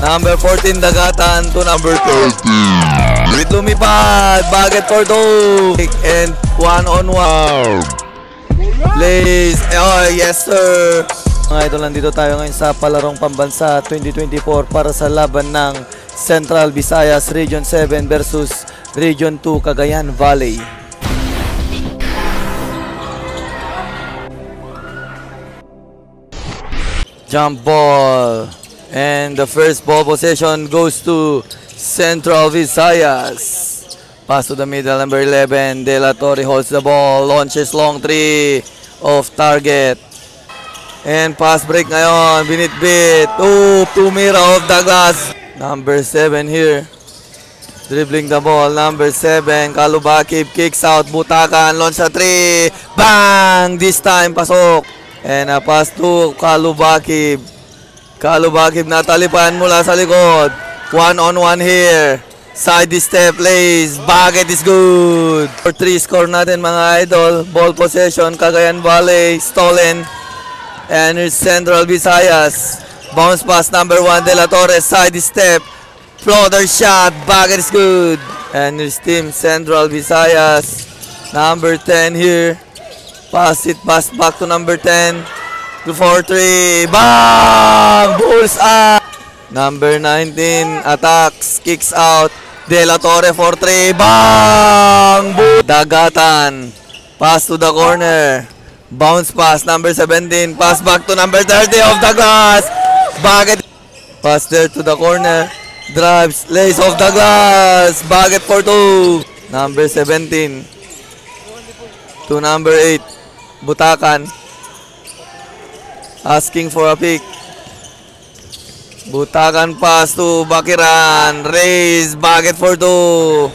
Number 14, Dagatan to number 30. With lumipad, Baget for 2. And 1-on-1. Plays. Oh, yes sir. Mga idol, nandito tayo ngayon sa palarong pambansa 2024 para sa laban ng Central Visayas Region 7 versus Region 2 Cagayan Valley. Jump ball. And the first ball possession goes to Central Visayas. Pass to the middle, number 11. De La Torre holds the ball. Launches long 3 off target. And pass break ngayon. Binitbit. Tumira off the glass. Number 7 here. Dribbling the ball. Number 7. Kalubakib kicks out. Butakan. Launch sa 3. Bang! This time pasok. And a pass to Kalubakib. Kalubakib natalipan mula sa likod. 1-on-1 here. Side step plays. Baget is good. For 3 score natin mga idol. Ball possession. Cagayan Valley. Stolen. And it's Central Visayas. Bounce pass number 1. De La Torre. Side step. Floater shot. Baget is good. And it's team Central Visayas. Number 10 here. Pass back to number 10. 2-4-3. Bang! Bulls up. Number 19 attacks. Kicks out. De La Torre 4-3. Bang! Dagatan. Pass to the corner. Bounce pass. Number 17. Pass back to number 30 of the glass. Baget. Pass there to the corner. Drives. Lays off the glass. Baget for 2. Number 17. To number 8. Butakan. Asking for a pick. Butakan pass to Bakiran. Raise. Baget for 2.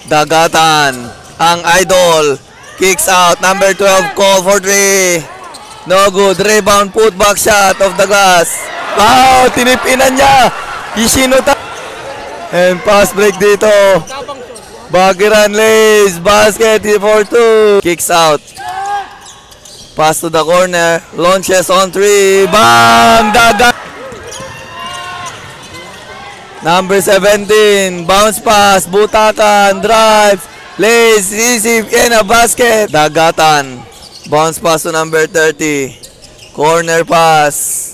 Dagatan. Ang idol. Kicks out. Number 12. Call for 3. No good. Rebound. Put back shot of the glass. Wow! Tinipinan niya. Ishinuta. And pass break dito. Bakiran lays. Basket for 2. Kicks out. Pass to the corner. Launches on 3. Bang! Dagat! Number 17. Bounce pass. Butakan. Drive. Lays. Receive. In a basket. Dagatan. Bounce pass to number 30. Corner pass.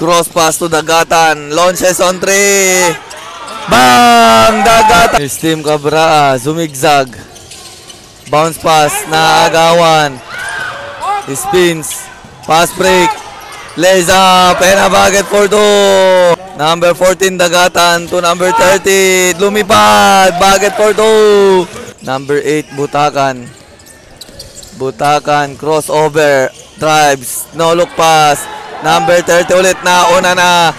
Cross pass to Dagatan. Launches on 3. Bang! Dagatan. Here's Team Cabra. Zumigzag. Bounce pass na agawan. Spins. Pass break. Lays up. And a baget for 2. Number 14 Dagatan to number 30. Lumipad. Baget for 2. Number 8 Butakan. Butakan. Crossover. Drives. No look pass. Number 30 ulit na. Una na.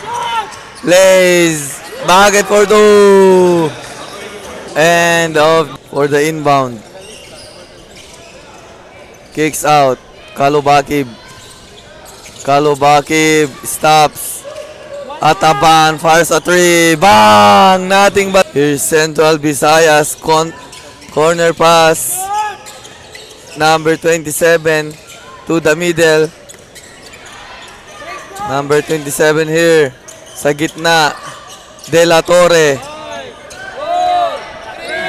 Lays. Baget for 2. And off for the inbound. Kicks out. Kalubakib. Kalubakib stops. Ataban fires a 3. Bang! Nothing but. Here's Central Visayas. Corner pass. Number 27 to the middle. Number 27 here. Sa gitna. De La Torre.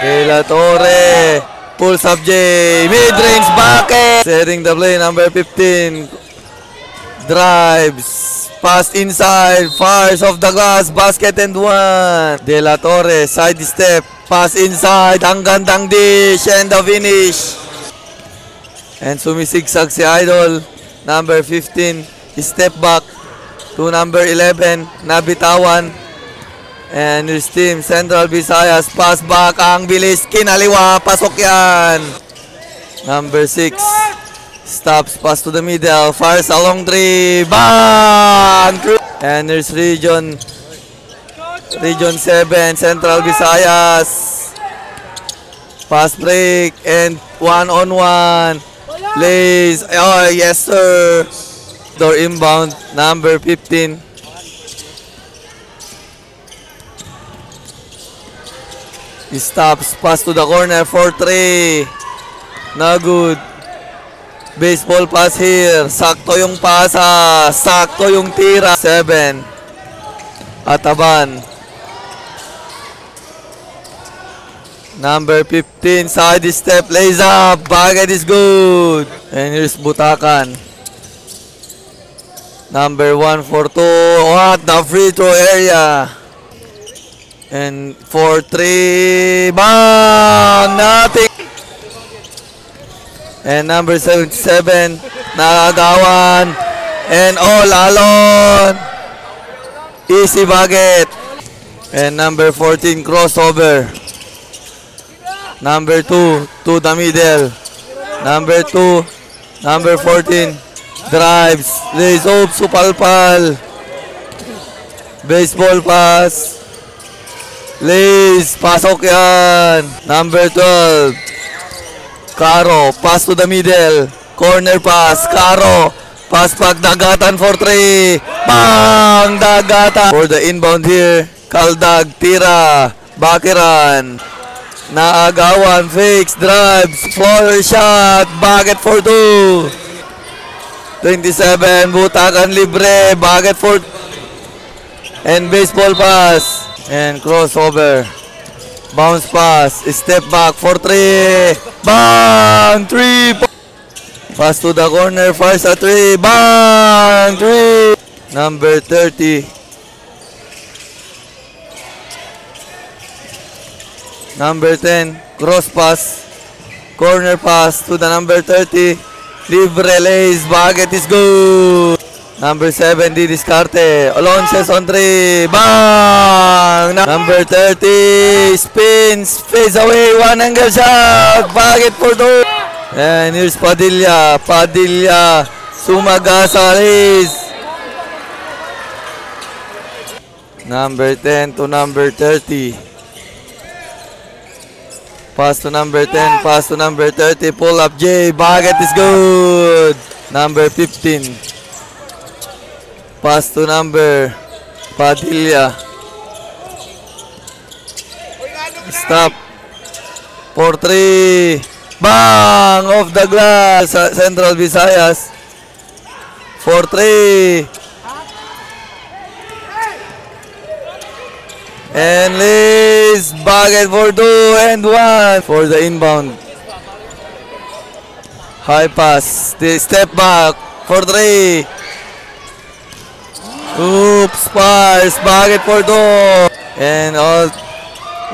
De La Torre. Pulls up J. Mid-range bucket. Setting the play. Number 15. Drives. Pass inside. Fires off the glass. Basket and 1. De La Torre. Side step. Pass inside. Ang gandang dish. And the finish. And sumisigsag si Idol. Number 15. Step back to number 11. Nabitawan. And his team, Central Visayas, pass back. Ang bilis, kinaliwa. Pasok yan. Number 6. Stops, pass to the middle. Fires a long 3. Bang! And there's Region 7, Central Visayas. Pass break. And 1-on-1. Lays. Oh, yes, sir. Door inbound. Number 15. He stops, pass to the corner for 3. No good. Baseball pass here. Sakto yung pasa. Sakto yung tira. 7. Ataban. Number 15, side step, lays up. Bucket is good. And here's Butakan. Number 142. What the free throw area. And 4-3. Bang! Nothing. And number 77. Nakagawan. And all alone. Easy bucket. And number 14, crossover. Number 2, to the middle. Number 2, number 14, drives, lays up, supalpal. Baseball pass. Lays, pasok yan. Number 12, Caro, pass to the middle. Corner pass, Caro. Pass back, Dagatan for 3. Bang! Dagatan. For the inbound here, Kaldag, tira. Bakiran. Naagawan, fakes, drives, floor shot, bucket for 2. 27, Butakan libre, bucket for, and baseball pass, and crossover, bounce pass, step back for 3, bang, 3, pass to the corner, fires a 3, bang, 3, number 30. Number 10, cross pass, corner pass to the number 30, libre lays, bucket is good. Number 7, Di Discarte, Alonces on 3, bang! Number 30, spins, fades away, one angle shot, bucket for 2. And here's Padilla, Sumagasa lays. Number 10 to number 30. Pass to number 10, pass to number 30, pull up J, bucket is good. Number 15. Pass to number Padilla. Stop. For 3. Bang! Off the glass. Central Visayas. For 3. And Liz, bucket for 2 and 1 for the inbound. High pass, the step back for 3. Oops, pass, bucket for 2. And all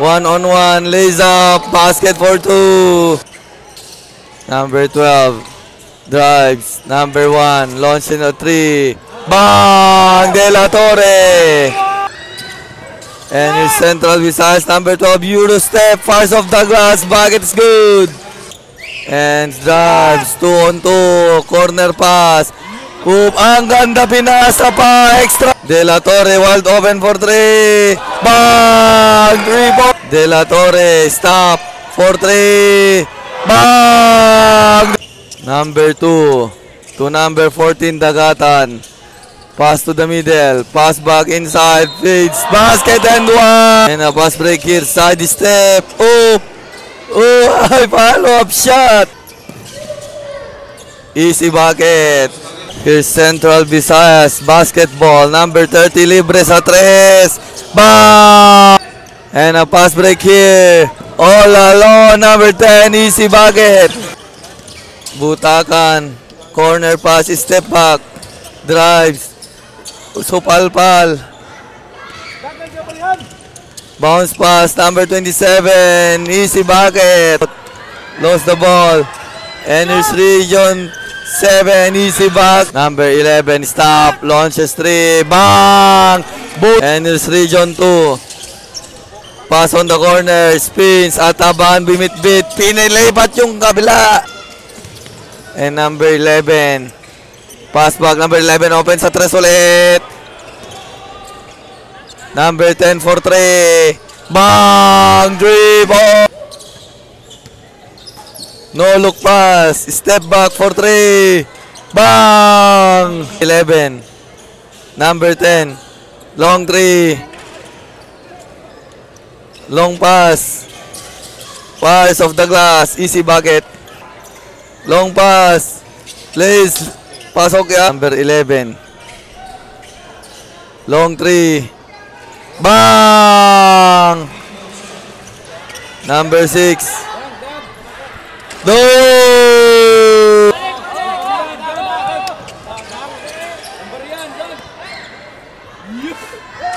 1-on-1, lays up, basket for 2. Number 12, drives. Number 1, launching a 3. Bang! De La Torre. And your Central Visayas, number 12, Euro step, fires off the glass, bucket is good. And drives, 2-on-2, corner pass. Hoop, ang ganda, pinasa pa, extra. De La Torre, wide open for 3. Bang! 3 point. De La Torre, stop, for 3. Bang! Number 2, to number 14, Dagatan. Pass to the middle, pass back inside, fades, basket and 1. And a pass break here, side step, oh, follow-up shot. Easy bucket. Here's Central Visayas, basketball, number 30, libre sa 3. Bang! And a pass break here, all alone, number 10, easy bucket. Butakan, corner pass, step back, drives. Supalpal. Bounce pass, number 27, easy bucket. Lost the ball. And here's Region 7, easy back. Number 11, stop, launches 3, bang! Boom! And here's Region 2. Pass on the corner, spins, Ataban, bimit-bit, pinilipat yung kabila. And number 11, pass back, number 11, open sa 3 ulit. Number 10 for 3. Bang! Dribble! No look pass. Step back for 3. Bang! 11. Number 10. Long 3. Long pass. Pass off the glass. Easy bucket. Long pass. Please. Pasok yan. Number 11. Long 3. Bang! Number 6. No!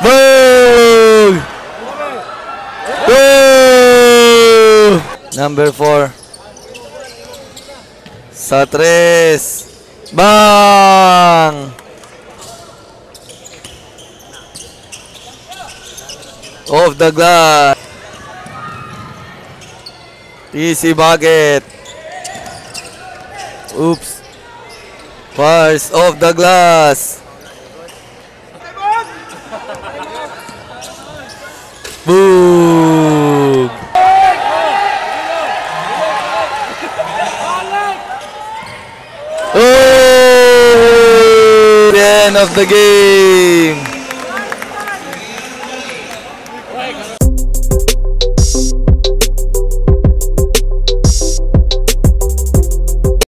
Boom! Boom! Number 4. Sa 3. Bang! Off the glass. TC Bucket. Oops. Fires off the glass. Boom! Oh! The end of the game.